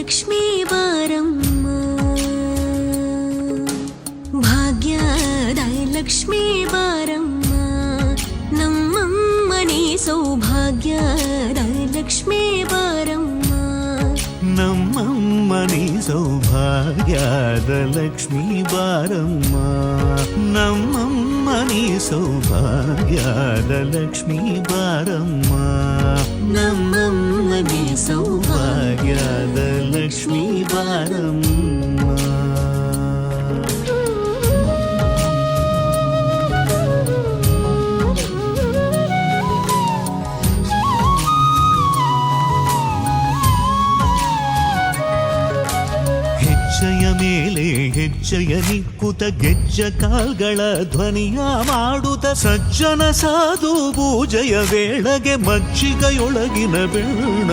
ಲಕ್ಷ್ಮೀ ಬಾರಮ್ಮ, ಭಾಗ್ಯದ ಲಕ್ಷ್ಮೀ ಬಾರಮ್ಮ, ನಮ್ಮಮ್ಮನಿ ಸೌಭಾಗ್ಯದ ಲಕ್ಷ್ಮೀ ಬಾರಮ್ಮ, ನಮ್ಮಮ್ಮನಿ ಸೌಭಾಗ್ಯದ ಲಕ್ಷ್ಮೀ ಬಾರಮ್ಮ, ನಮ್ಮಮ್ಮನಿ ಸೌಭಾಗ್ಯದ ಲಕ್ಷ್ಮೀ ಬಾರಮ್ಮ, ನಮ್ಮಮ್ಮನಿ ಸೌಭಾಗ್ಯದ ಲಕ್ಷ್ಮೀ ಬಾರಮ್ಮ. ಹೆಜ್ಜೆಯ ಮೇಲೆ ಹೆಜ್ಜೆಯ ನಿಕ್ಕುತ ಗೆಜ್ಜ ಕಾಲ್ಗಳ ಧ್ವನಿಯ ಮಾಡುತ್ತ ಸಜ್ಜನ ಸಾಧು ಪೂಜೆಯ ವೇಳೆಗೆ ಮಜ್ಜಿಗೆಯೊಳಗಿನ ಬೆಳ್ಳ